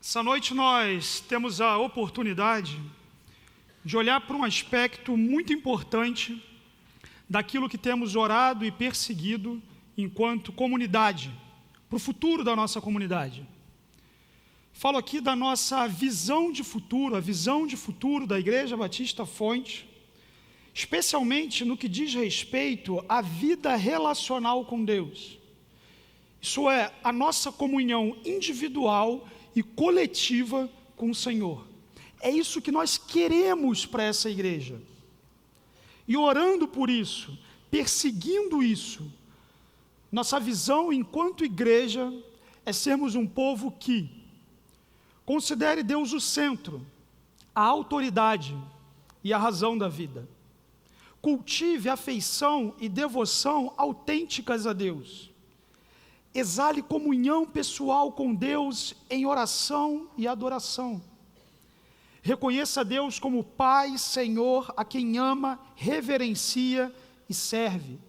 Essa noite nós temos a oportunidade de olhar para um aspecto muito importante daquilo que temos orado e perseguido enquanto comunidade, para o futuro da nossa comunidade. Falo aqui da nossa visão de futuro, a visão de futuro da Igreja Batista Fonte, especialmente no que diz respeito à vida relacional com Deus. Isso é, a nossa comunhão individual e coletiva com o Senhor. É isso que nós queremos para essa igreja. E orando por isso, perseguindo isso, nossa visão enquanto igreja é sermos um povo que considere Deus o centro, a autoridade e a razão da vida. Cultive afeição e devoção autênticas a Deus. Exale comunhão pessoal com Deus em oração e adoração. Reconheça Deus como Pai, Senhor, a quem ama, reverencia e serve.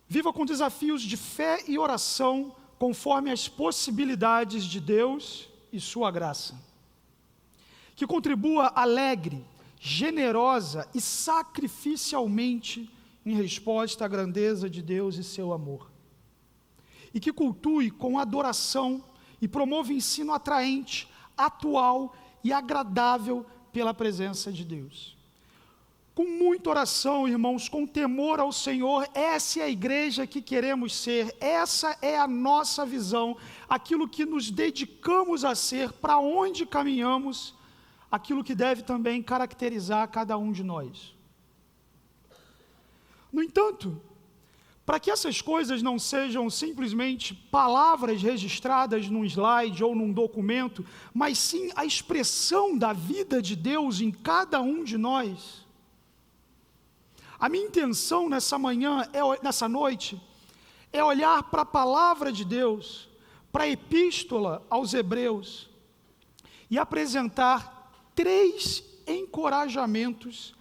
Viva com desafios de fé e oração, conforme as possibilidades de Deus e sua graça. Que contribua alegre, generosa e sacrificialmente em resposta à grandeza de Deus e seu amor. E que cultue com adoração e promova ensino atraente, atual e agradável pela presença de Deus. Com muita oração, irmãos, com temor ao Senhor, essa é a igreja que queremos ser, essa é a nossa visão, aquilo que nos dedicamos a ser, para onde caminhamos, aquilo que deve também caracterizar cada um de nós. No entanto, para que essas coisas não sejam simplesmente palavras registradas num slide ou num documento, mas sim a expressão da vida de Deus em cada um de nós, a minha intenção nessa manhã, nessa noite, é olhar para a palavra de Deus, para a epístola aos Hebreus, e apresentar 3 encorajamentos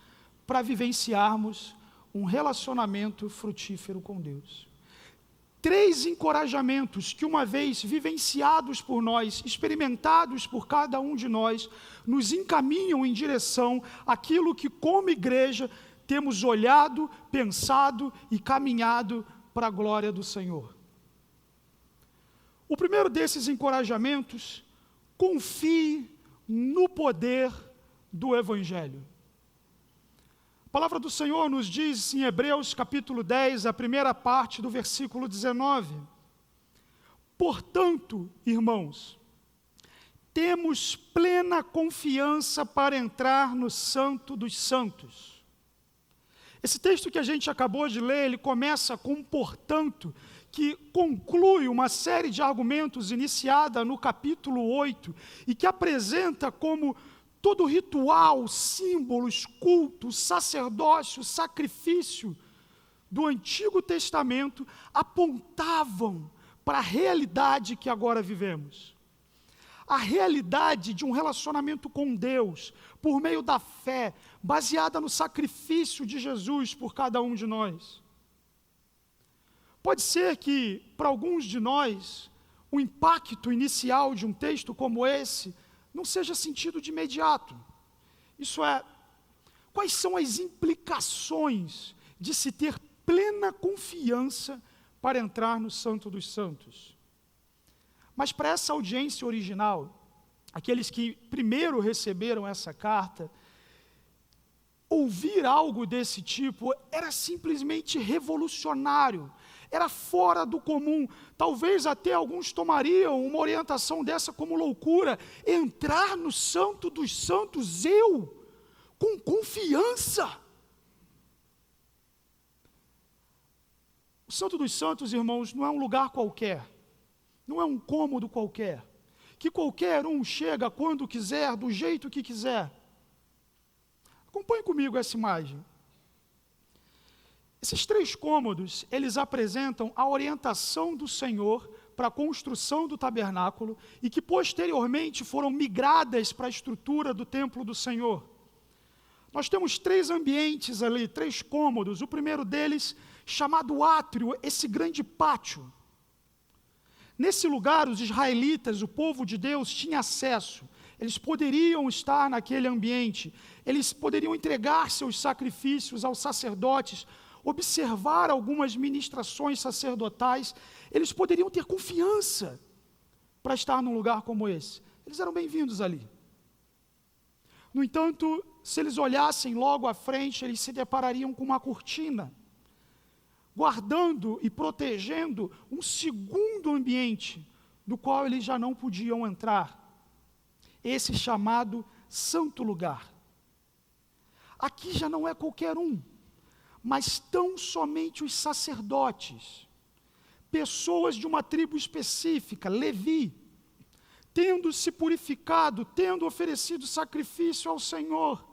para vivenciarmos um relacionamento frutífero com Deus. 3 encorajamentos que, uma vez vivenciados por nós, experimentados por cada um de nós, nos encaminham em direção àquilo que, como igreja, temos olhado, pensado e caminhado para a glória do Senhor. O primeiro desses encorajamentos: confie no poder do Evangelho. A palavra do Senhor nos diz em Hebreus capítulo 10, a primeira parte do versículo 19. Portanto, irmãos, temos plena confiança para entrar no Santo dos Santos. Esse texto que a gente acabou de ler, ele começa com um portanto, que conclui uma série de argumentos iniciada no capítulo 8 e que apresenta como todo ritual, símbolos, culto, sacerdócio, sacrifício do Antigo Testamento apontavam para a realidade que agora vivemos. A realidade de um relacionamento com Deus, por meio da fé, baseada no sacrifício de Jesus por cada um de nós. Pode ser que, para alguns de nós, o impacto inicial de um texto como esse não seja sentido de imediato. Isso é, quais são as implicações de se ter plena confiança para entrar no Santo dos Santos? Mas para essa audiência original, aqueles que primeiro receberam essa carta, ouvir algo desse tipo era simplesmente revolucionário, era fora do comum. Talvez até alguns tomariam uma orientação dessa como loucura. Entrar no Santo dos Santos, com confiança. O Santo dos Santos, irmãos, não é um lugar qualquer, não é um cômodo qualquer, que qualquer um chega quando quiser, do jeito que quiser. Acompanhe comigo essa imagem. Esses 3 cômodos, eles apresentam a orientação do Senhor para a construção do tabernáculo e que posteriormente foram migradas para a estrutura do templo do Senhor. Nós temos 3 ambientes ali, 3 cômodos. O primeiro deles, chamado átrio, esse grande pátio. Nesse lugar, os israelitas, o povo de Deus, tinha acesso. Eles poderiam estar naquele ambiente, eles poderiam entregar seus sacrifícios aos sacerdotes, observar algumas ministrações sacerdotais, eles poderiam ter confiança para estar num lugar como esse. Eles eram bem-vindos ali. No entanto, se eles olhassem logo à frente, eles se deparariam com uma cortina, guardando e protegendo um segundo ambiente, do qual eles já não podiam entrar. Esse chamado santo lugar. Aqui já não é qualquer um, mas tão somente os sacerdotes, pessoas de uma tribo específica, Levi, tendo se purificado, tendo oferecido sacrifício ao Senhor,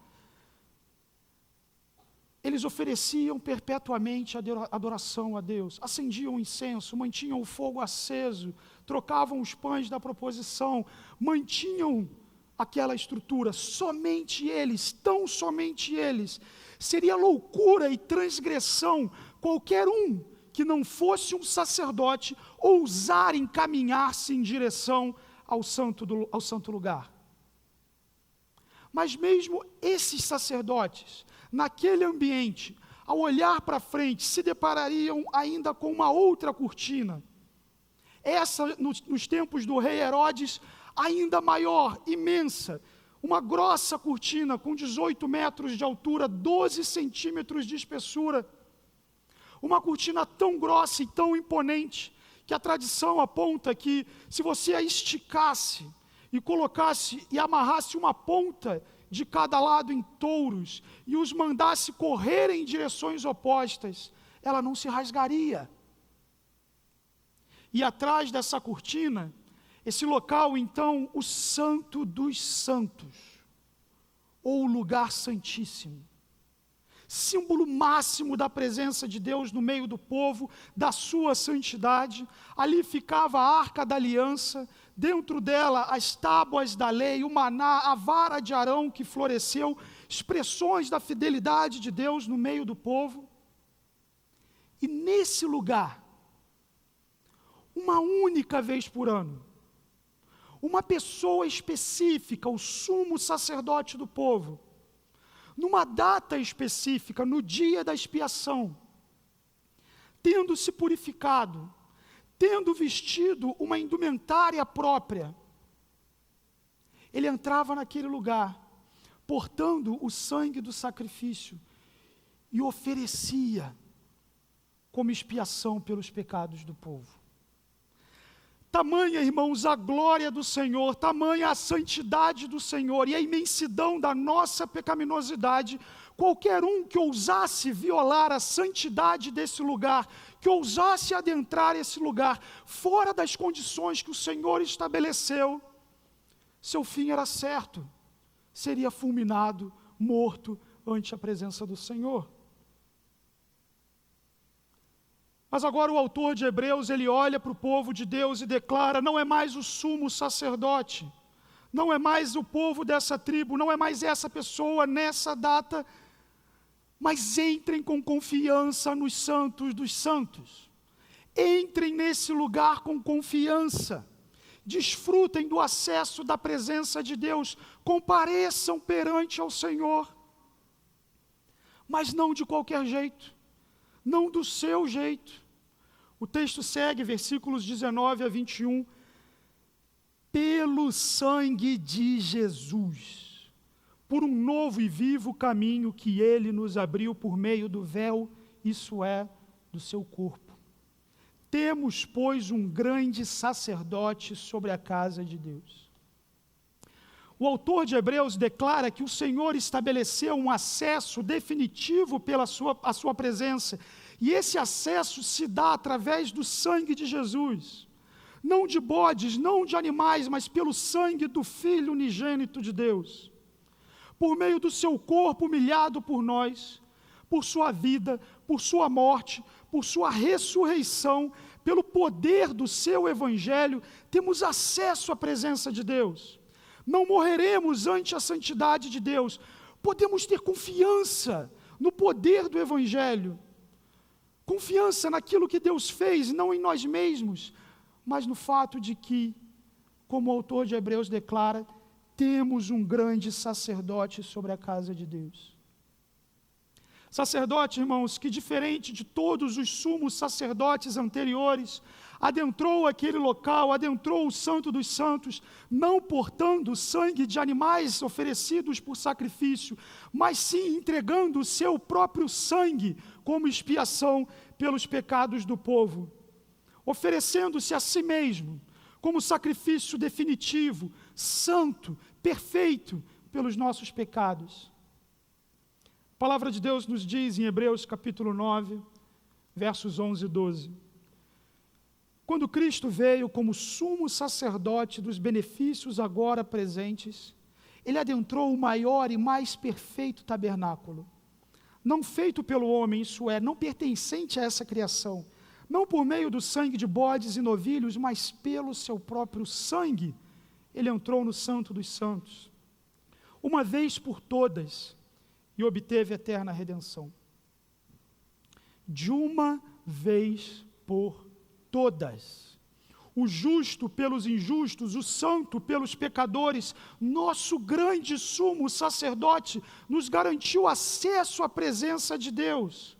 eles ofereciam perpetuamente adoração a Deus, acendiam incenso, mantinham o fogo aceso, trocavam os pães da proposição, mantinham aquela estrutura. Somente eles, tão somente eles. Seria loucura e transgressão qualquer um que não fosse um sacerdote ousar encaminhar-se em direção ao santo lugar. Mas mesmo esses sacerdotes, naquele ambiente, ao olhar para frente, se deparariam ainda com uma outra cortina. Essa, nos tempos do rei Herodes, ainda maior, imensa, uma grossa cortina com 18 metros de altura, 12 centímetros de espessura. Uma cortina tão grossa e tão imponente, que a tradição aponta que, se você a esticasse e colocasse e amarrasse uma ponta de cada lado em touros e os mandasse correr em direções opostas, ela não se rasgaria. E atrás dessa cortina, esse local, então, o Santo dos Santos, ou o lugar santíssimo, símbolo máximo da presença de Deus no meio do povo, da sua santidade. Ali ficava a Arca da Aliança, dentro dela as tábuas da lei, o maná, a vara de Arão que floresceu, expressões da fidelidade de Deus no meio do povo. E nesse lugar, uma única vez por ano, uma pessoa específica, o sumo sacerdote do povo, numa data específica, no dia da expiação, tendo se purificado, tendo vestido uma indumentária própria, ele entrava naquele lugar, portando o sangue do sacrifício, e oferecia como expiação pelos pecados do povo. Tamanha, irmãos, a glória do Senhor, tamanha a santidade do Senhor e a imensidão da nossa pecaminosidade. Qualquer um que ousasse violar a santidade desse lugar, que ousasse adentrar esse lugar, fora das condições que o Senhor estabeleceu, seu fim era certo, seria fulminado, morto, ante a presença do Senhor. Mas agora o autor de Hebreus, ele olha para o povo de Deus e declara: não é mais o sumo sacerdote, não é mais o povo dessa tribo, não é mais essa pessoa nessa data, mas entrem com confiança nos santos dos santos. Entrem nesse lugar com confiança, desfrutem do acesso da presença de Deus, compareçam perante ao Senhor, mas não de qualquer jeito, não do seu jeito. O texto segue, versículos 19 a 21. Pelo sangue de Jesus, por um novo e vivo caminho que Ele nos abriu por meio do véu, isso é, do seu corpo. Temos, pois, um grande sacerdote sobre a casa de Deus. O autor de Hebreus declara que o Senhor estabeleceu um acesso definitivo pela sua presença, e esse acesso se dá através do sangue de Jesus, não de bodes, não de animais, mas pelo sangue do Filho unigênito de Deus, por meio do seu corpo humilhado por nós, por sua vida, por sua morte, por sua ressurreição, pelo poder do seu evangelho, temos acesso à presença de Deus. Não morreremos ante a santidade de Deus. Podemos ter confiança no poder do evangelho, confiança naquilo que Deus fez, não em nós mesmos, mas no fato de que, como o autor de Hebreus declara, temos um grande sacerdote sobre a casa de Deus. Sacerdote, irmãos, que diferente de todos os sumos sacerdotes anteriores, adentrou aquele local, adentrou o Santo dos Santos, não portando sangue de animais oferecidos por sacrifício, mas sim entregando o seu próprio sangue como expiação pelos pecados do povo, oferecendo-se a si mesmo como sacrifício definitivo, santo, perfeito pelos nossos pecados. A palavra de Deus nos diz em Hebreus capítulo 9, versos 11 e 12. Quando Cristo veio como sumo sacerdote dos benefícios agora presentes, ele adentrou o maior e mais perfeito tabernáculo, não feito pelo homem, isso é, não pertencente a essa criação, não por meio do sangue de bodes e novilhos, mas pelo seu próprio sangue, ele entrou no Santo dos Santos, uma vez por todas, e obteve eterna redenção. De uma vez por todas. O justo pelos injustos, o santo pelos pecadores, nosso grande sumo sacerdote nos garantiu acesso à presença de Deus.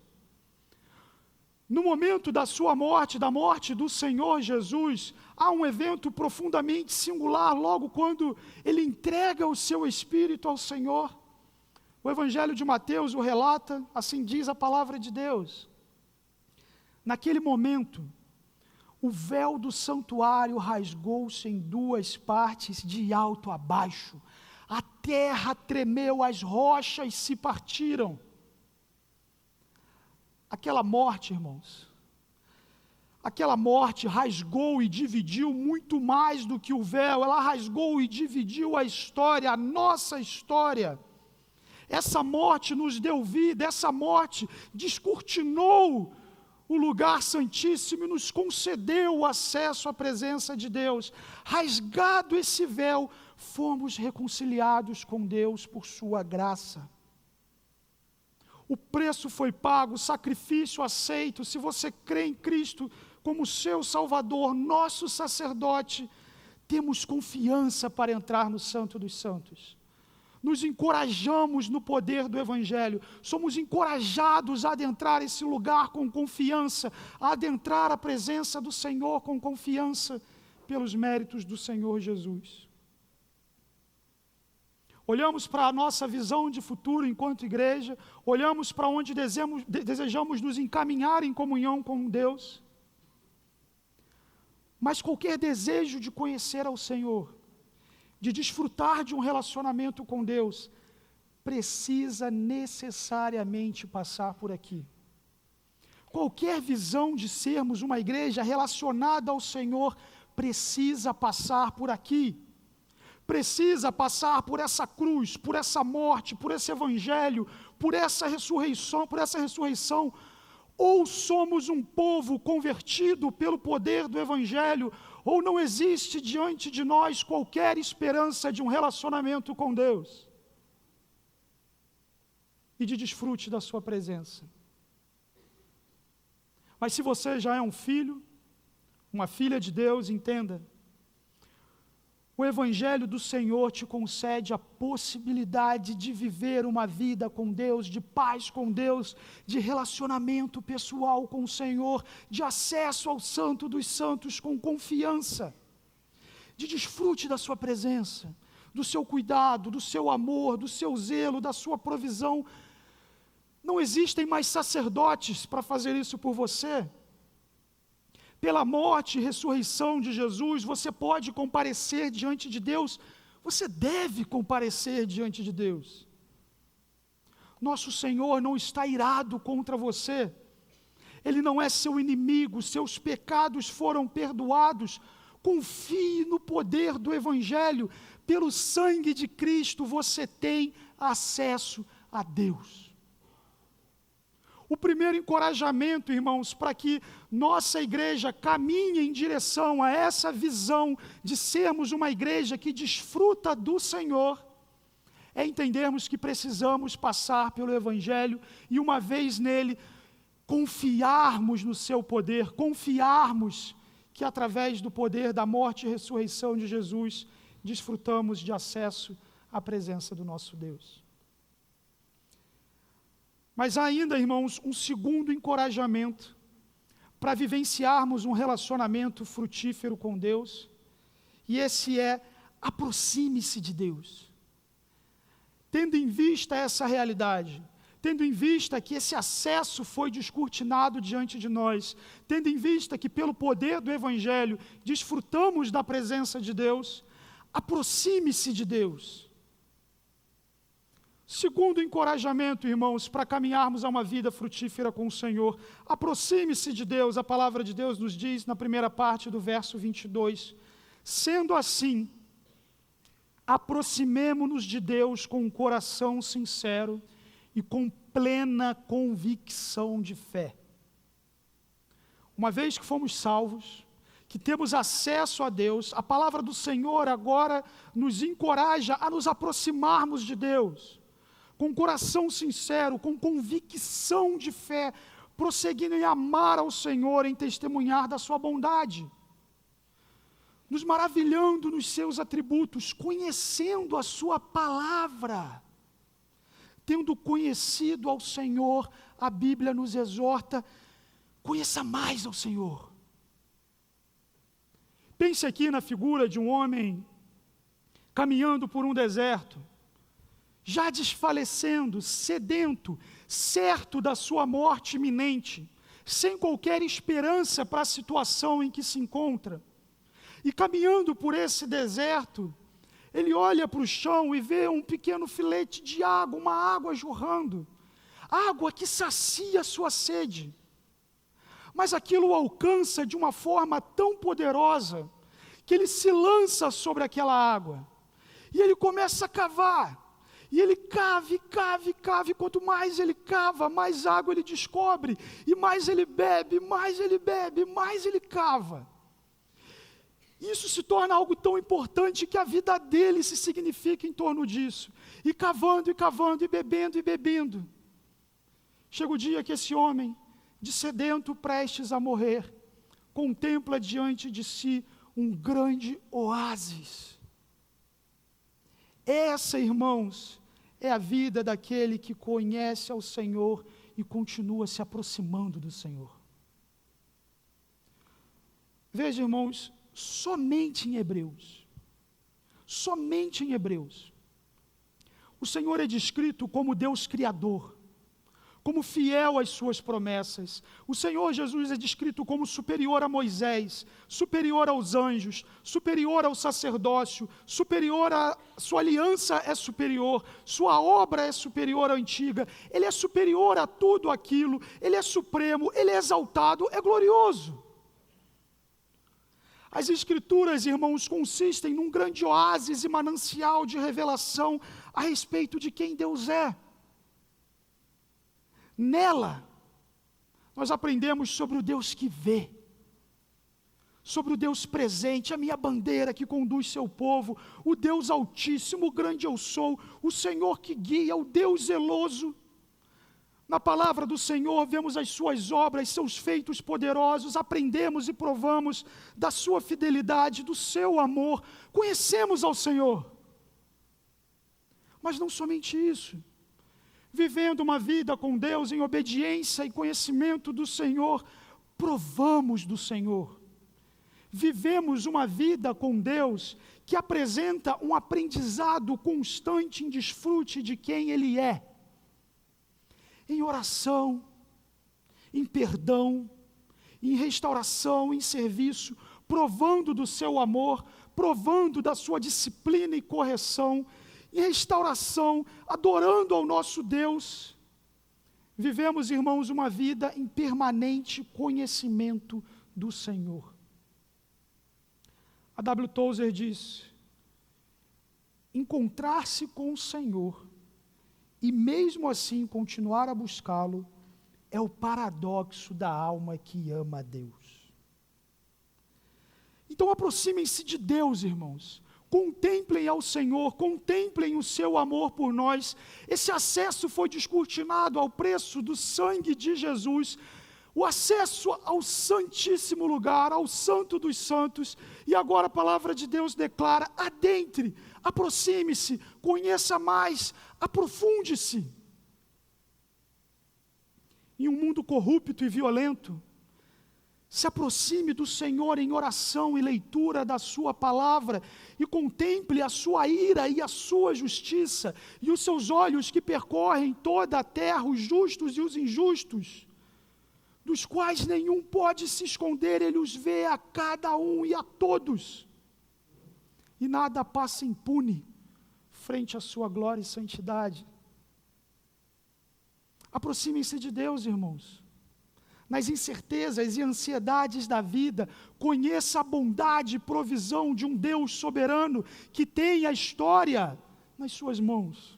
No momento da sua morte, da morte do Senhor Jesus, há um evento profundamente singular, logo quando ele entrega o seu espírito ao Senhor. O Evangelho de Mateus o relata, assim diz a palavra de Deus. Naquele momento, o véu do santuário rasgou-se em duas partes, de alto a baixo. A terra tremeu, as rochas se partiram. Aquela morte, irmãos, aquela morte rasgou e dividiu muito mais do que o véu. Ela rasgou e dividiu a história, a nossa história. Essa morte nos deu vida, essa morte descortinou o lugar santíssimo e nos concedeu o acesso à presença de Deus. Rasgado esse véu, fomos reconciliados com Deus por sua graça. O preço foi pago, o sacrifício aceito. Se você crê em Cristo como seu Salvador, nosso sacerdote, temos confiança para entrar no Santo dos Santos. Nos encorajamos no poder do Evangelho, somos encorajados a adentrar esse lugar com confiança, a adentrar a presença do Senhor com confiança pelos méritos do Senhor Jesus. Olhamos para a nossa visão de futuro enquanto igreja, olhamos para onde desejamos nos encaminhar em comunhão com Deus, mas qualquer desejo de conhecer ao Senhor, de desfrutar de um relacionamento com Deus, precisa necessariamente passar por aqui. Qualquer visão de sermos uma igreja relacionada ao Senhor precisa passar por aqui. Precisa passar por essa cruz, por essa morte, por esse evangelho, por essa ressurreição. Ou somos um povo convertido pelo poder do evangelho, ou não existe diante de nós qualquer esperança de um relacionamento com Deus e de desfrute da sua presença. Mas se você já é um filho, uma filha de Deus, entenda, o Evangelho do Senhor te concede a possibilidade de viver uma vida com Deus, de paz com Deus, de relacionamento pessoal com o Senhor, de acesso ao Santo dos Santos com confiança, de desfrute da sua presença, do seu cuidado, do seu amor, do seu zelo, da sua provisão. Não existem mais sacerdotes para fazer isso por você. Pela morte e ressurreição de Jesus, você pode comparecer diante de Deus, você deve comparecer diante de Deus. Nosso Senhor não está irado contra você, Ele não é seu inimigo, seus pecados foram perdoados. Confie no poder do Evangelho, pelo sangue de Cristo você tem acesso a Deus. O primeiro encorajamento, irmãos, para que nossa igreja caminhe em direção a essa visão de sermos uma igreja que desfruta do Senhor, é entendermos que precisamos passar pelo Evangelho e, uma vez nele, confiarmos no seu poder, confiarmos que através do poder da morte e ressurreição de Jesus, desfrutamos de acesso à presença do nosso Deus. Mas há ainda, irmãos, um segundo encorajamento para vivenciarmos um relacionamento frutífero com Deus, e esse é: aproxime-se de Deus. Tendo em vista essa realidade, tendo em vista que esse acesso foi descortinado diante de nós, tendo em vista que pelo poder do Evangelho desfrutamos da presença de Deus, aproxime-se de Deus. Segundo encorajamento, irmãos, para caminharmos a uma vida frutífera com o Senhor, aproxime-se de Deus. A palavra de Deus nos diz na primeira parte do verso 22, sendo assim, aproximemo-nos de Deus com um coração sincero e com plena convicção de fé. Uma vez que fomos salvos, que temos acesso a Deus, a palavra do Senhor agora nos encoraja a nos aproximarmos de Deus, com coração sincero, com convicção de fé, prosseguindo em amar ao Senhor, em testemunhar da sua bondade, nos maravilhando nos seus atributos, conhecendo a sua palavra. Tendo conhecido ao Senhor, a Bíblia nos exorta: conheça mais ao Senhor. Pense aqui na figura de um homem caminhando por um deserto, já desfalecendo, sedento, certo da sua morte iminente, sem qualquer esperança para a situação em que se encontra. E caminhando por esse deserto, ele olha para o chão e vê um pequeno filete de água, uma água jorrando, água que sacia a sua sede. Mas aquilo o alcança de uma forma tão poderosa, que ele se lança sobre aquela água, e ele começa a cavar, e ele cava, e quanto mais ele cava, mais água ele descobre, e mais ele bebe, mais ele cava. Isso se torna algo tão importante que a vida dele se significa em torno disso. E cavando, e bebendo. Chega o dia que esse homem, de sedento prestes a morrer, contempla diante de si um grande oásis. Essa, irmãos, é a vida daquele que conhece ao Senhor e continua se aproximando do Senhor. Veja, irmãos, somente em Hebreus, o Senhor é descrito como Deus Criador, como fiel às suas promessas. O Senhor Jesus é descrito como superior a Moisés, superior aos anjos, superior ao sacerdócio, superior a sua aliança é superior, sua obra é superior à antiga, ele é superior a tudo aquilo, ele é supremo, ele é exaltado, é glorioso. As Escrituras, irmãos, consistem num grande oásis e manancial de revelação a respeito de quem Deus é. Nela, nós aprendemos sobre o Deus que vê, sobre o Deus presente, a minha bandeira que conduz seu povo, o Deus altíssimo, o grande eu sou, o Senhor que guia, o Deus zeloso. Na palavra do Senhor vemos as suas obras, seus feitos poderosos, aprendemos e provamos da sua fidelidade, do seu amor, conhecemos ao Senhor. Mas não somente isso, vivendo uma vida com Deus em obediência e conhecimento do Senhor, provamos do Senhor. Vivemos uma vida com Deus que apresenta um aprendizado constante em desfrute de quem Ele é. Em oração, em perdão, em restauração, em serviço, provando do seu amor, provando da sua disciplina e correção, em restauração, adorando ao nosso Deus. Vivemos, irmãos, uma vida em permanente conhecimento do Senhor. A W. Tozer diz: encontrar-se com o Senhor e mesmo assim continuar a buscá-lo é o paradoxo da alma que ama a Deus. Então aproximem-se de Deus, irmãos. Contemplem ao Senhor, contemplem o seu amor por nós. Esse acesso foi descortinado ao preço do sangue de Jesus. o acesso ao santíssimo lugar, ao santo dos santos, e agora a palavra de Deus declara: adentre, aproxime-se, conheça mais, aprofunde-se. Em um mundo corrupto e violento, se aproxime do Senhor em oração e leitura da sua palavra, e contemple a sua ira e a sua justiça, e os seus olhos que percorrem toda a terra, os justos e os injustos, dos quais nenhum pode se esconder, ele os vê a cada um e a todos, e nada passa impune frente à sua glória e santidade. Aproximem-se de Deus, irmãos. Nas incertezas e ansiedades da vida, conheça a bondade e provisão de um Deus soberano que tem a história nas suas mãos.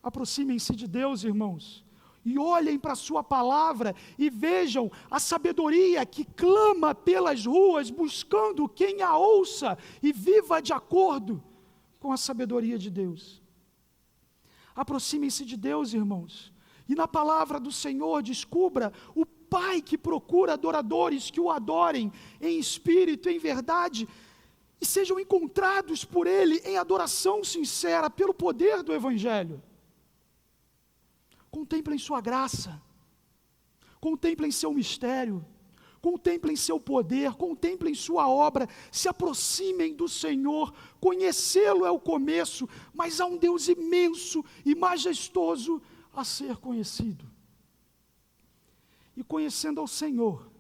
Aproximem-se de Deus, irmãos, e olhem para a sua palavra e vejam a sabedoria que clama pelas ruas, buscando quem a ouça e viva de acordo com a sabedoria de Deus. Aproximem-se de Deus, irmãos, e na palavra do Senhor descubra o Pai que procura adoradores que o adorem em espírito e em verdade, e sejam encontrados por Ele em adoração sincera pelo poder do Evangelho. Contemplem sua graça, contemplem seu mistério, contemplem seu poder, contemplem sua obra, se aproximem do Senhor. Conhecê-lo é o começo, mas há um Deus imenso e majestoso a ser conhecido. E conhecendo ao Senhor,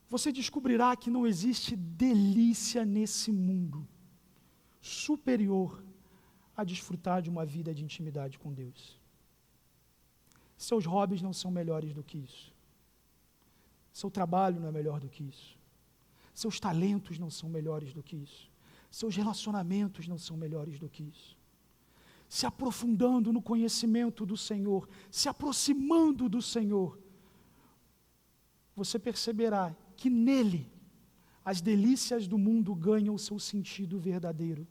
você descobrirá que não existe delícia nesse mundo superior a desfrutar de uma vida de intimidade com Deus. Seus hobbies não são melhores do que isso. Seu trabalho não é melhor do que isso. Seus talentos não são melhores do que isso. Seus relacionamentos não são melhores do que isso. Se aprofundando no conhecimento do Senhor, se aproximando do Senhor, você perceberá que nele as delícias do mundo ganham o seu sentido verdadeiro.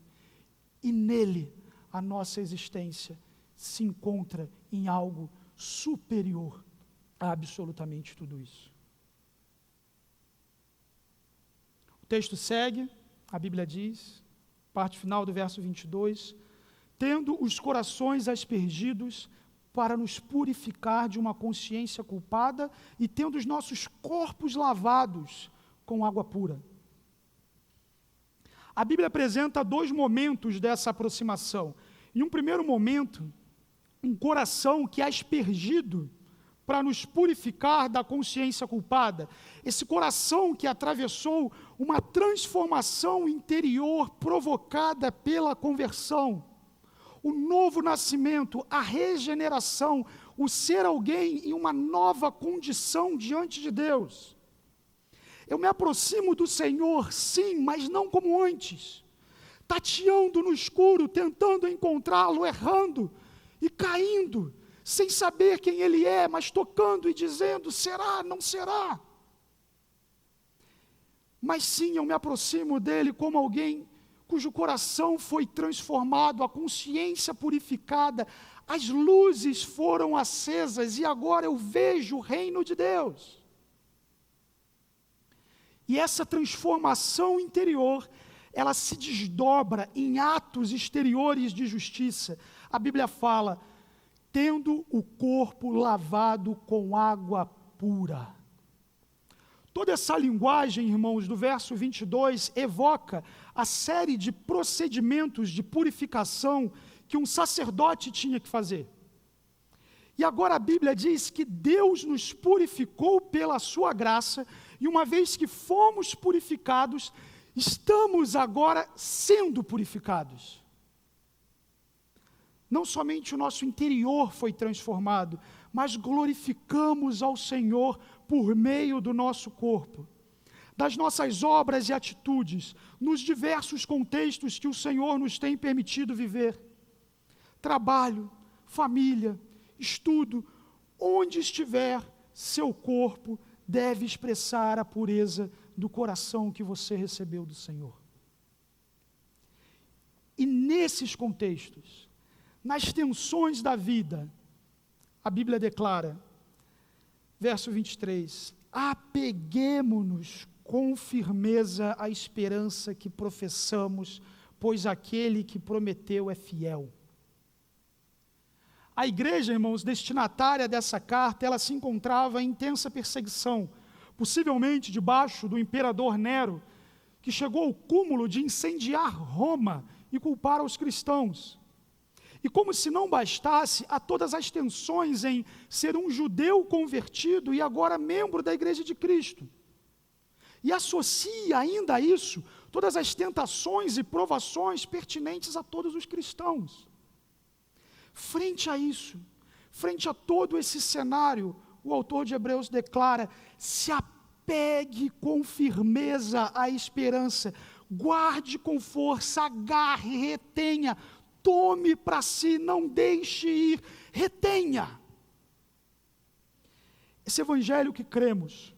E nele a nossa existência se encontra em algo superior a absolutamente tudo isso. O texto segue, a Bíblia diz, parte final do verso 22, tendo os corações aspergidos para nos purificar de uma consciência culpada e tendo os nossos corpos lavados com água pura. A Bíblia apresenta dois momentos dessa aproximação. Em um primeiro momento, um coração que é aspergido para nos purificar da consciência culpada. Esse coração que atravessou uma transformação interior provocada pela conversão. O novo nascimento, a regeneração, o ser alguém em uma nova condição diante de Deus. Eu me aproximo do Senhor, sim, mas não como antes, tateando no escuro, tentando encontrá-lo, errando e caindo, sem saber quem Ele é, mas tocando e dizendo, será, não será? Mas sim, eu me aproximo dEle como alguém cujo coração foi transformado, a consciência purificada, as luzes foram acesas e agora eu vejo o reino de Deus. E essa transformação interior, ela se desdobra em atos exteriores de justiça. A Bíblia fala, tendo o corpo lavado com água pura. Toda essa linguagem, irmãos, do verso 22, evoca a série de procedimentos de purificação que um sacerdote tinha que fazer. E agora a Bíblia diz que Deus nos purificou pela sua graça, e uma vez que fomos purificados, estamos agora sendo purificados. Não somente o nosso interior foi transformado, mas glorificamos ao Senhor por meio do nosso corpo, das nossas obras e atitudes, nos diversos contextos que o Senhor nos tem permitido viver. Trabalho, família, estudo, onde estiver, seu corpo deve expressar a pureza do coração que você recebeu do Senhor. E nesses contextos, nas tensões da vida, a Bíblia declara, Verso 23. Apeguemo-nos com firmeza à esperança que professamos, pois aquele que prometeu é fiel. A igreja, irmãos, destinatária dessa carta, ela se encontrava em intensa perseguição, possivelmente debaixo do imperador Nero, que chegou ao cúmulo de incendiar Roma e culpar os cristãos. E como se não bastasse, a todas as tensões em ser um judeu convertido e agora membro da Igreja de Cristo. E associa ainda a isso todas as tentações e provações pertinentes a todos os cristãos. Frente a isso, frente a todo esse cenário, o autor de Hebreus declara: se apegue com firmeza à esperança, guarde com força, agarre, retenha, tome para si, não deixe ir, retenha. Esse evangelho que cremos,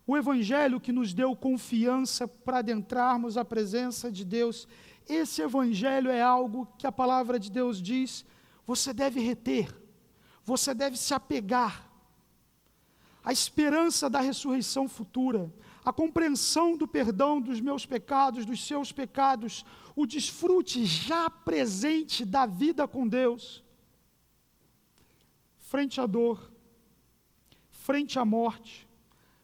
o evangelho que nos deu confiança para adentrarmos a presença de Deus, esse evangelho é algo que a palavra de Deus diz: você deve reter, você deve se apegar. A esperança da ressurreição futura, a compreensão do perdão dos meus pecados, dos seus pecados, o desfrute já presente da vida com Deus, frente à dor, frente à morte,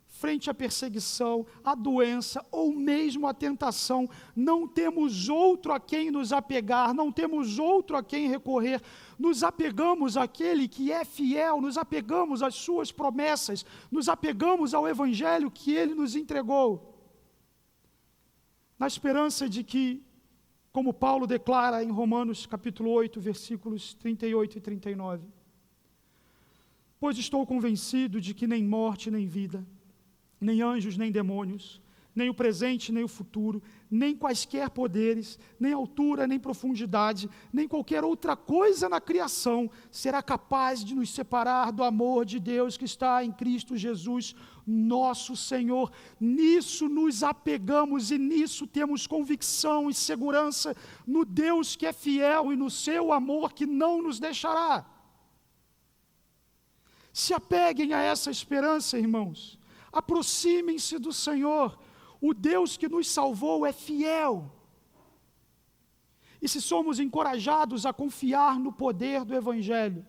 frente à perseguição, à doença ou mesmo à tentação, não temos outro a quem nos apegar, não temos outro a quem recorrer, nos apegamos àquele que é fiel, nos apegamos às suas promessas, nos apegamos ao evangelho que ele nos entregou, na esperança de que, como Paulo declara em Romanos capítulo 8, versículos 38 e 39, pois estou convencido de que nem morte nem vida, nem anjos, nem demônios, nem o presente, nem o futuro, nem quaisquer poderes, nem altura, nem profundidade, nem qualquer outra coisa na criação será capaz de nos separar do amor de Deus que está em Cristo Jesus, nosso Senhor. Nisso nos apegamos e nisso temos convicção e segurança no Deus que é fiel e no seu amor que não nos deixará. Se apeguem a essa esperança, irmãos. Aproximem-se do Senhor, o Deus que nos salvou é fiel. E se somos encorajados a confiar no poder do Evangelho,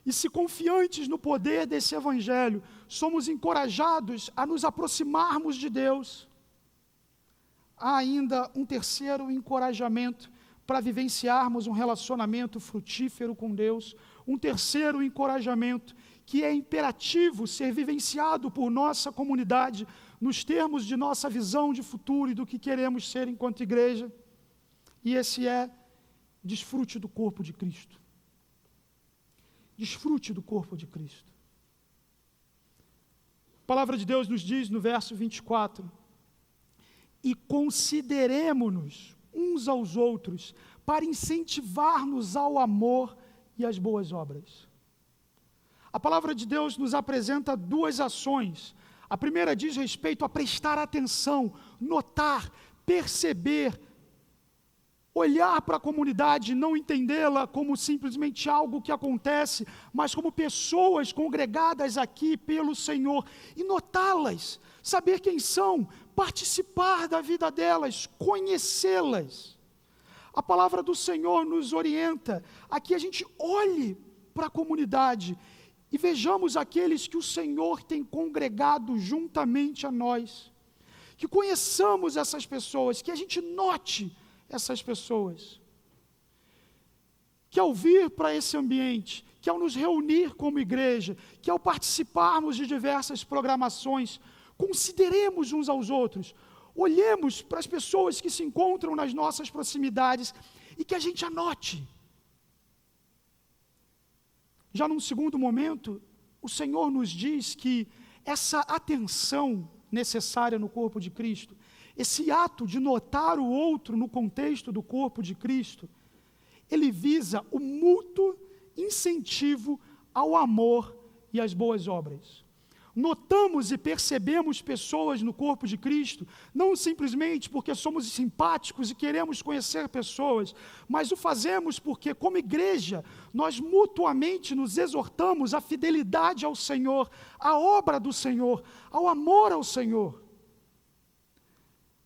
e se confiantes no poder desse Evangelho, somos encorajados a nos aproximarmos de Deus, há ainda um terceiro encorajamento para vivenciarmos um relacionamento frutífero com Deus, um terceiro encorajamento que é imperativo ser vivenciado por nossa comunidade, nos termos de nossa visão de futuro e do que queremos ser enquanto igreja, e esse é: desfrute do corpo de Cristo. Desfrute do corpo de Cristo. A palavra de Deus nos diz no verso 24: e consideremo-nos uns aos outros para incentivar-nos ao amor e às boas obras. A palavra de Deus nos apresenta duas ações. A primeira diz respeito a prestar atenção, notar, perceber, olhar para a comunidade, não entendê-la como simplesmente algo que acontece, mas como pessoas congregadas aqui pelo Senhor, e notá-las, saber quem são, participar da vida delas, conhecê-las. A palavra do Senhor nos orienta a que a gente olhe para a comunidade e vejamos aqueles que o Senhor tem congregado juntamente a nós, que conheçamos essas pessoas, que a gente note essas pessoas, que ao vir para esse ambiente, que ao nos reunir como igreja, que ao participarmos de diversas programações, consideremos uns aos outros, olhemos para as pessoas que se encontram nas nossas proximidades e que a gente anote. Já num segundo momento, o Senhor nos diz que essa atenção necessária no corpo de Cristo, esse ato de notar o outro no contexto do corpo de Cristo, ele visa o mútuo incentivo ao amor e às boas obras. notamos e percebemos pessoas no corpo de Cristo, não simplesmente porque somos simpáticos e queremos conhecer pessoas, mas o fazemos porque, como igreja, nós mutuamente nos exortamos à fidelidade ao Senhor, à obra do Senhor, ao amor ao Senhor.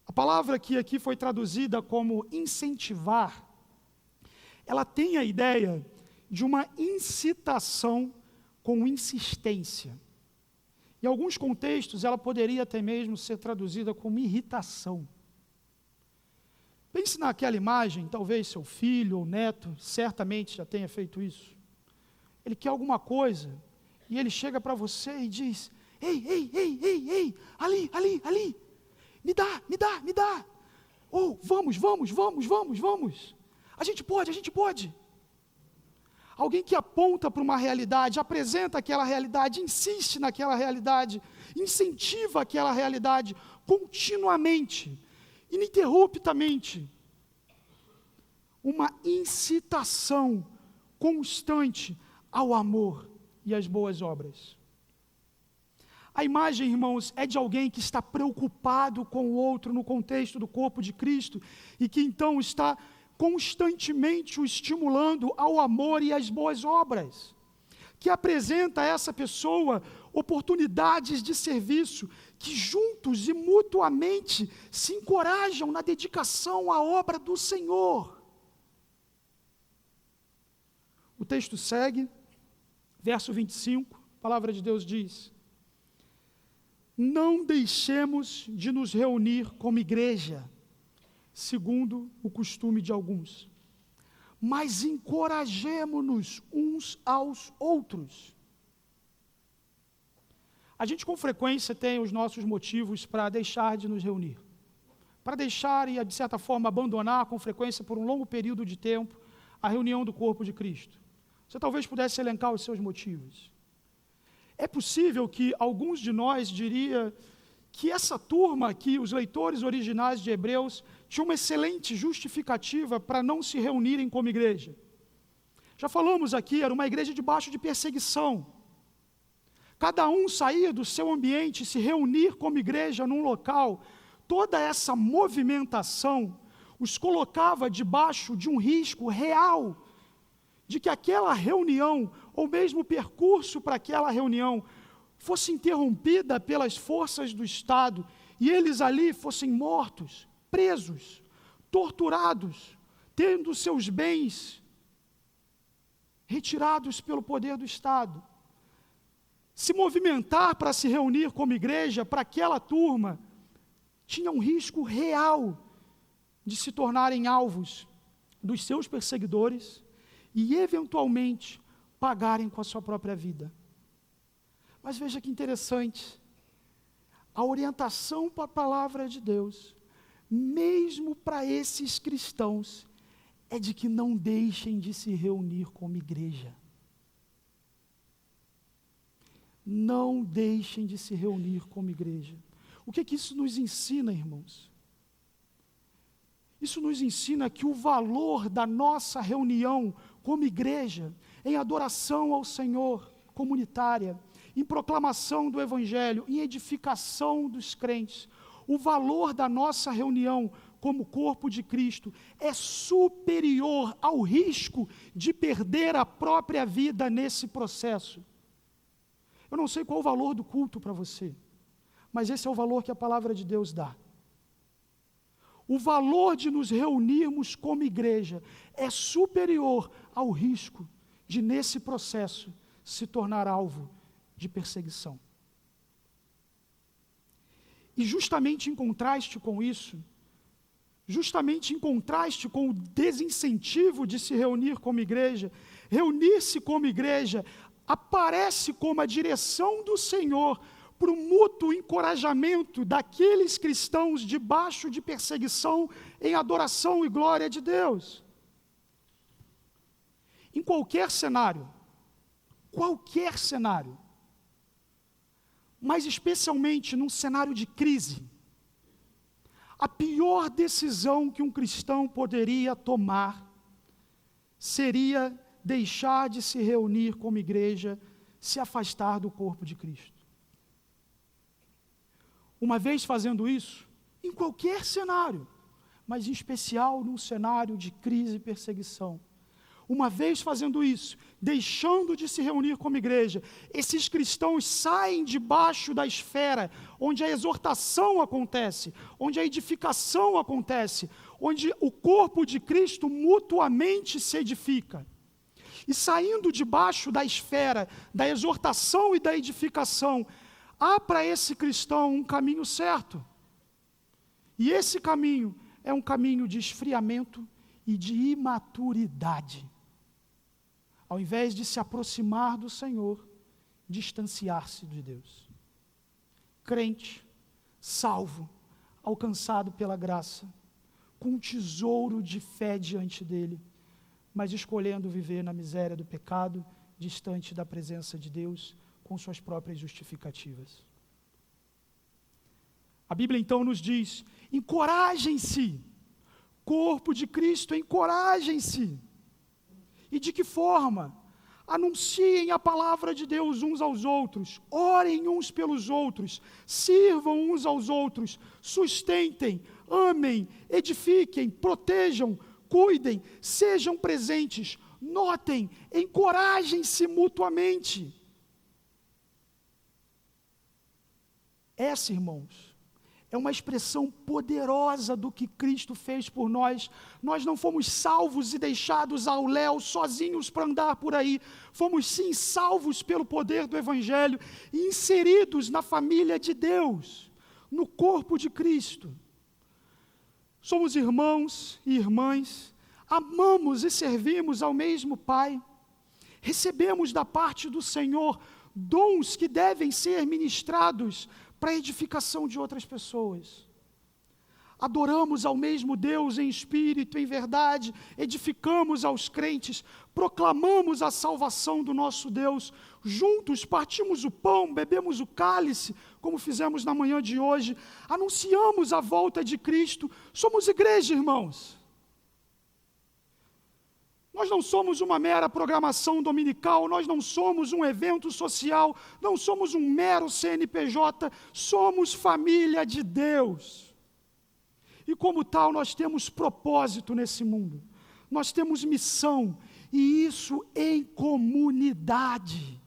A palavra que aqui foi traduzida como incentivar, ela tem a ideia de uma incitação com insistência. Em alguns contextos, ela poderia até mesmo ser traduzida como irritação. Pense naquela imagem, talvez seu filho ou neto, certamente já tenha feito isso. Ele quer alguma coisa, e ele chega para você e diz, ei, ali, me dá. Ou, vamos. A gente pode. Alguém que aponta para uma realidade, apresenta aquela realidade, insiste naquela realidade, incentiva aquela realidade continuamente, ininterruptamente. Uma incitação constante ao amor e às boas obras. A imagem, irmãos, é de alguém que está preocupado com o outro no contexto do corpo de Cristo e que então está constantemente o estimulando ao amor e às boas obras, que apresenta a essa pessoa oportunidades de serviço, que juntos e mutuamente se encorajam na dedicação à obra do Senhor. O texto segue, verso 25, a palavra de Deus diz, não deixemos de nos reunir como igreja, segundo o costume de alguns, mas encorajemo-nos uns aos outros. A gente com frequência tem os nossos motivos para deixar de nos reunir, para deixar e, de certa forma, abandonar com frequência por um longo período de tempo a reunião do corpo de Cristo. Você talvez pudesse elencar os seus motivos. É possível que alguns de nós diria que essa turma, que os leitores originais de Hebreus, tinha uma excelente justificativa para não se reunirem como igreja. Já falamos aqui, era uma igreja debaixo de perseguição. Cada um sair do seu ambiente, se reunir como igreja num local, toda essa movimentação os colocava debaixo de um risco real, de que aquela reunião, ou mesmo o percurso para aquela reunião, fosse interrompida pelas forças do Estado, e eles ali fossem mortos, presos, torturados, tendo seus bens retirados pelo poder do Estado. Se movimentar para se reunir como igreja, para aquela turma, tinha um risco real de se tornarem alvos dos seus perseguidores e, eventualmente, pagarem com a sua própria vida. Mas veja que interessante, a orientação para a palavra de Deus, mesmo para esses cristãos, é de que não deixem de se reunir como igreja. Não deixem de se reunir como igreja. O que isso nos ensina, irmãos? Isso nos ensina que o valor da nossa reunião como igreja, em adoração ao Senhor comunitária, em proclamação do Evangelho, em edificação dos crentes, o valor da nossa reunião como corpo de Cristo é superior ao risco de perder a própria vida nesse processo. Eu não sei qual o valor do culto para você, mas esse é o valor que a palavra de Deus dá. O valor de nos reunirmos como igreja é superior ao risco de, nesse processo, se tornar alvo de perseguição. E justamente em contraste com isso, justamente em contraste com o desincentivo de se reunir como igreja, reunir-se como igreja aparece como a direção do Senhor para o mútuo encorajamento daqueles cristãos debaixo de perseguição em adoração e glória de Deus. Em qualquer cenário, mas especialmente num cenário de crise, a pior decisão que um cristão poderia tomar seria deixar de se reunir como igreja, se afastar do corpo de Cristo. Uma vez fazendo isso, em qualquer cenário, mas em especial num cenário de crise e perseguição, uma vez fazendo isso, deixando de se reunir como igreja, esses cristãos saem debaixo da esfera onde a exortação acontece, onde a edificação acontece, onde o corpo de Cristo mutuamente se edifica. E saindo debaixo da esfera da exortação e da edificação, há para esse cristão um caminho certo. E esse caminho é um caminho de esfriamento e de imaturidade. Ao invés de se aproximar do Senhor, distanciar-se de Deus. Crente, salvo, alcançado pela graça, com um tesouro de fé diante dele, mas escolhendo viver na miséria do pecado, distante da presença de Deus, com suas próprias justificativas. A Bíblia então nos diz: encorajem-se, corpo de Cristo, encorajem-se. E de que forma? Anunciem a palavra de Deus uns aos outros, orem uns pelos outros, sirvam uns aos outros, sustentem, amem, edifiquem, protejam, cuidem, sejam presentes, notem, encorajem-se mutuamente. Essa, irmãos, é uma expressão poderosa do que Cristo fez por nós. Nós não fomos salvos e deixados ao léu, sozinhos para andar por aí. Fomos sim salvos pelo poder do Evangelho e inseridos na família de Deus, no corpo de Cristo. Somos irmãos e irmãs, amamos e servimos ao mesmo Pai. Recebemos da parte do Senhor dons que devem ser ministrados para a edificação de outras pessoas. Adoramos ao mesmo Deus em espírito, em verdade, edificamos aos crentes, proclamamos a salvação do nosso Deus, juntos partimos o pão, bebemos o cálice, como fizemos na manhã de hoje, anunciamos a volta de Cristo, somos igreja, irmãos. Nós não somos uma mera programação dominical, nós não somos um evento social, não somos um mero CNPJ, somos família de Deus. E como tal, nós temos propósito nesse mundo, nós temos missão, e isso em comunidade.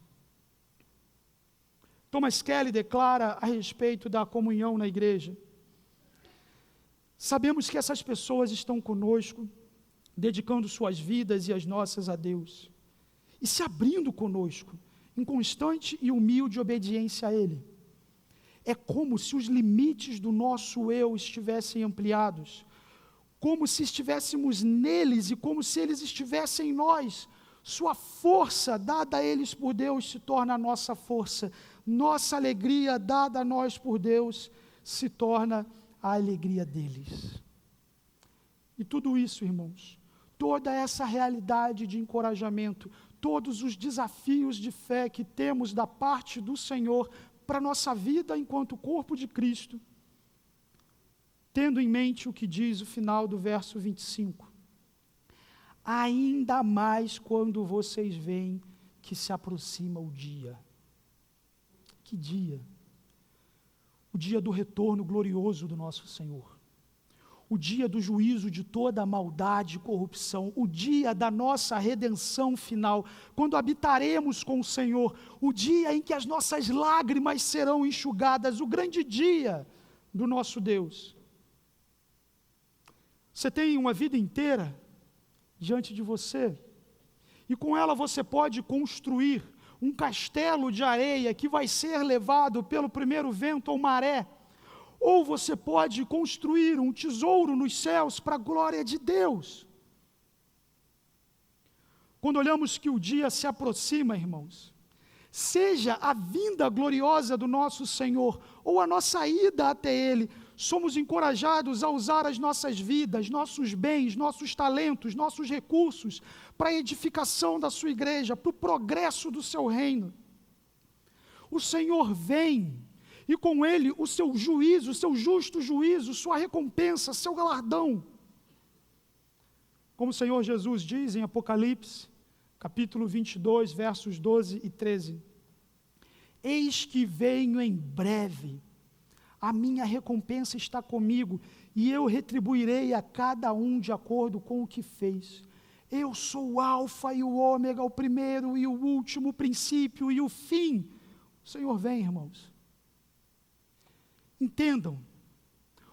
Thomas Kelly declara a respeito da comunhão na igreja: sabemos que essas pessoas estão conosco, dedicando suas vidas e as nossas a Deus, e se abrindo conosco, em constante e humilde obediência a Ele. É como se os limites do nosso eu estivessem ampliados, como se estivéssemos neles e como se eles estivessem em nós. Sua força dada a eles por Deus se torna a nossa força, nossa alegria dada a nós por Deus se torna a alegria deles. E tudo isso, irmãos, toda essa realidade de encorajamento, todos os desafios de fé que temos da parte do Senhor para a nossa vida enquanto corpo de Cristo, tendo em mente o que diz o final do verso 25. Ainda mais quando vocês veem que se aproxima o dia. Que dia? O dia do retorno glorioso do nosso Senhor. O dia do juízo de toda a maldade e corrupção, o dia da nossa redenção final, quando habitaremos com o Senhor, o dia em que as nossas lágrimas serão enxugadas, o grande dia do nosso Deus. Você tem uma vida inteira diante de você, e com ela você pode construir um castelo de areia que vai ser levado pelo primeiro vento ou maré, ou você pode construir um tesouro nos céus para a glória de Deus. Quando olhamos que o dia se aproxima, irmãos, seja a vinda gloriosa do nosso Senhor ou a nossa ida até Ele, somos encorajados a usar as nossas vidas, nossos bens, nossos talentos, nossos recursos para a edificação da sua igreja, para o progresso do seu reino. O Senhor vem, e com Ele o seu juízo, o seu justo juízo, sua recompensa, seu galardão. Como o Senhor Jesus diz em Apocalipse, capítulo 22, versos 12 e 13. Eis que venho em breve, a minha recompensa está comigo, e eu retribuirei a cada um de acordo com o que fez. Eu sou o alfa e o ômega, o primeiro e o último, o princípio e o fim. O Senhor vem, irmãos. Entendam,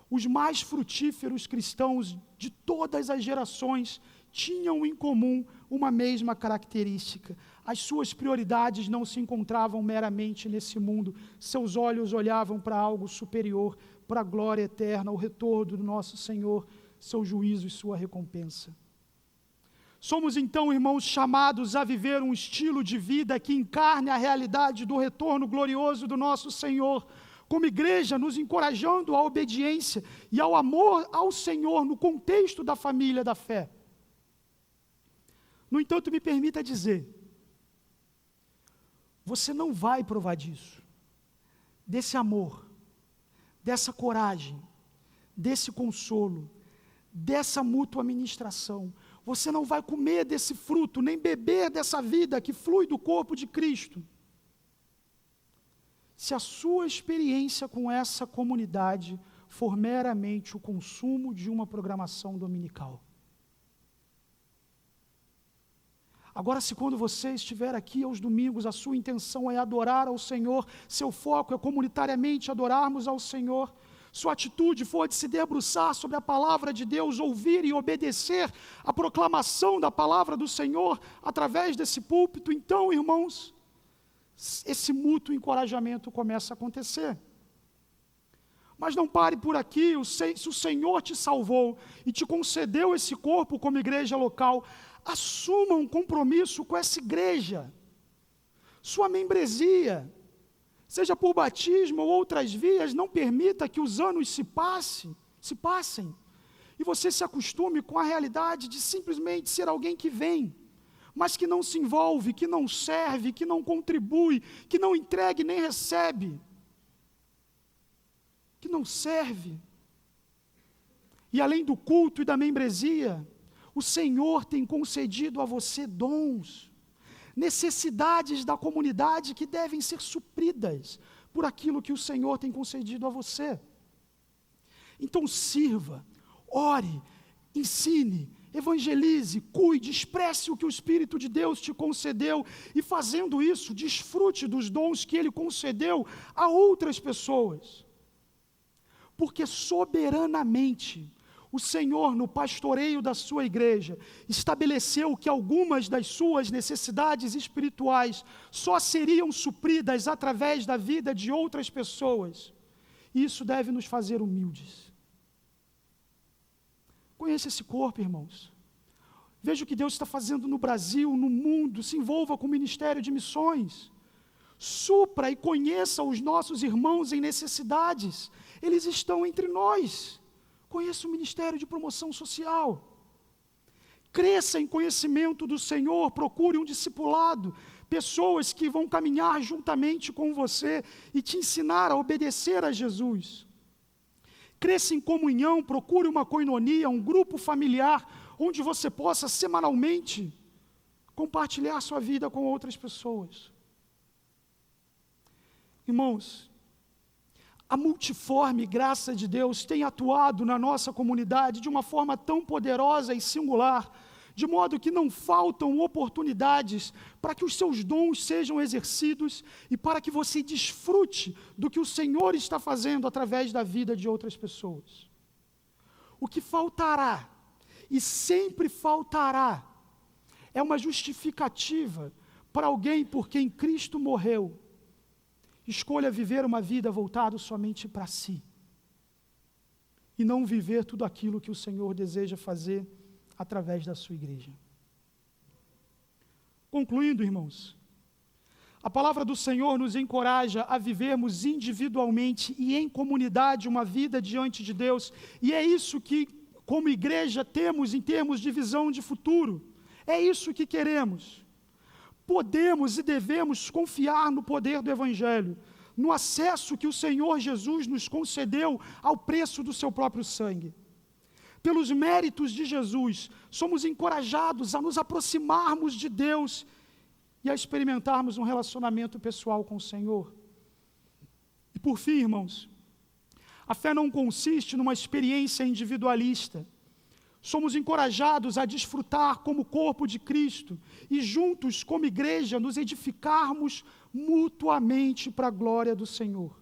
os mais frutíferos cristãos de todas as gerações tinham em comum uma mesma característica. As suas prioridades não se encontravam meramente nesse mundo. Seus olhos olhavam para algo superior, para a glória eterna, o retorno do nosso Senhor, seu juízo e sua recompensa. Somos então, irmãos, chamados a viver um estilo de vida que encarne a realidade do retorno glorioso do nosso Senhor, como igreja, nos encorajando à obediência e ao amor ao Senhor no contexto da família da fé. No entanto, me permita dizer, você não vai provar disso, desse amor, dessa coragem, desse consolo, dessa mútua ministração. Você não vai comer desse fruto, nem beber dessa vida que flui do corpo de Cristo, se a sua experiência com essa comunidade for meramente o consumo de uma programação dominical. Agora, se quando você estiver aqui aos domingos, a sua intenção é adorar ao Senhor, seu foco é comunitariamente adorarmos ao Senhor, sua atitude for de se debruçar sobre a palavra de Deus, ouvir e obedecer a proclamação da palavra do Senhor através desse púlpito, então, irmãos, esse mútuo encorajamento começa a acontecer. Mas não pare por aqui, se o Senhor te salvou e te concedeu esse corpo como igreja local, assuma um compromisso com essa igreja. Sua membresia, seja por batismo ou outras vias, não permita que os anos se passem, e você se acostume com a realidade de simplesmente ser alguém que vem, mas que não se envolve, que não serve, que não contribui, que não entregue nem recebe, que não serve. E além do culto e da membresia, o Senhor tem concedido a você dons, necessidades da comunidade que devem ser supridas por aquilo que o Senhor tem concedido a você. Então sirva, ore, ensine, evangelize, cuide, expresse o que o Espírito de Deus te concedeu e fazendo isso, desfrute dos dons que Ele concedeu a outras pessoas. Porque soberanamente o Senhor, no pastoreio da sua igreja, estabeleceu que algumas das suas necessidades espirituais só seriam supridas através da vida de outras pessoas. E isso deve nos fazer humildes. Conheça esse corpo, irmãos. Veja o que Deus está fazendo no Brasil, no mundo. Se envolva com o ministério de missões. Supra e conheça os nossos irmãos em necessidades. Eles estão entre nós. Conheça o ministério de promoção social. Cresça em conhecimento do Senhor, procure um discipulado, pessoas que vão caminhar juntamente com você e te ensinar a obedecer a Jesus. Cresça em comunhão, procure uma coinonia, um grupo familiar, onde você possa semanalmente compartilhar sua vida com outras pessoas. Irmãos, a multiforme graça de Deus tem atuado na nossa comunidade de uma forma tão poderosa e singular, de modo que não faltam oportunidades para que os seus dons sejam exercidos e para que você desfrute do que o Senhor está fazendo através da vida de outras pessoas. O que faltará, e sempre faltará, é uma justificativa para alguém por quem Cristo morreu. Escolha viver uma vida voltada somente para si e não viver tudo aquilo que o Senhor deseja fazer através da sua igreja. Concluindo, irmãos, a palavra do Senhor nos encoraja a vivermos individualmente e em comunidade uma vida diante de Deus, e é isso que, como igreja, temos em termos de visão de futuro. É isso que queremos. Podemos e devemos confiar no poder do Evangelho, no acesso que o Senhor Jesus nos concedeu ao preço do seu próprio sangue. Pelos méritos de Jesus, somos encorajados a nos aproximarmos de Deus e a experimentarmos um relacionamento pessoal com o Senhor. E por fim, irmãos, A fé não consiste numa experiência individualista. Somos encorajados a desfrutar como corpo de Cristo e juntos, como igreja, nos edificarmos mutuamente para a glória do Senhor.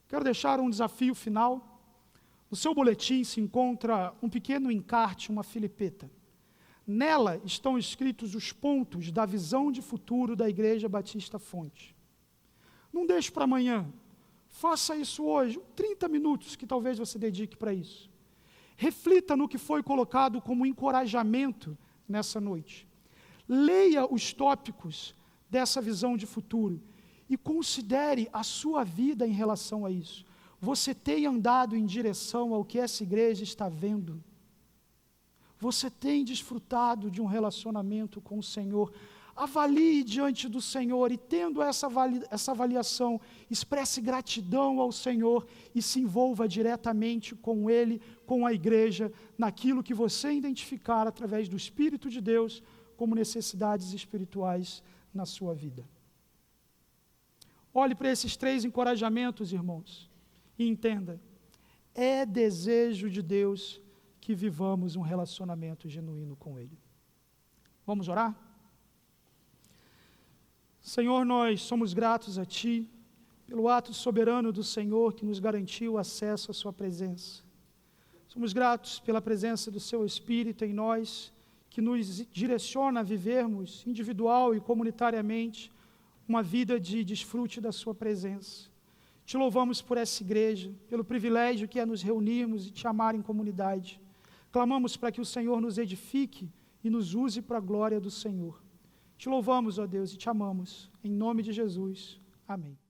Quero deixar um desafio final. No seu boletim se encontra um pequeno encarte, uma filipeta. Nela estão escritos os pontos da visão de futuro da Igreja Batista Fonte. Não deixe para amanhã. Faça isso hoje, 30 minutos que talvez você dedique para isso. Reflita no que foi colocado como encorajamento nessa noite. Leia os tópicos dessa visão de futuro e considere a sua vida em relação a isso. Você tem andado em direção ao que essa igreja está vendo? Você tem desfrutado de um relacionamento com o Senhor? Avalie diante do Senhor e, tendo essa avaliação, expresse gratidão ao Senhor e se envolva diretamente com Ele, com a igreja, naquilo que você identificar através do Espírito de Deus como necessidades espirituais na sua vida. Olhe para esses 3 encorajamentos, irmãos, e entenda, é desejo de Deus que vivamos um relacionamento genuíno com Ele. Vamos orar? Senhor, nós somos gratos a Ti pelo ato soberano do Senhor que nos garantiu acesso à Sua presença. Somos gratos pela presença do Seu Espírito em nós, que nos direciona a vivermos individual e comunitariamente uma vida de desfrute da Sua presença. Te louvamos por essa igreja, pelo privilégio que é nos reunirmos e Te amar em comunidade. Clamamos para que o Senhor nos edifique e nos use para a glória do Senhor. Te louvamos, ó Deus, e Te amamos. Em nome de Jesus. Amém.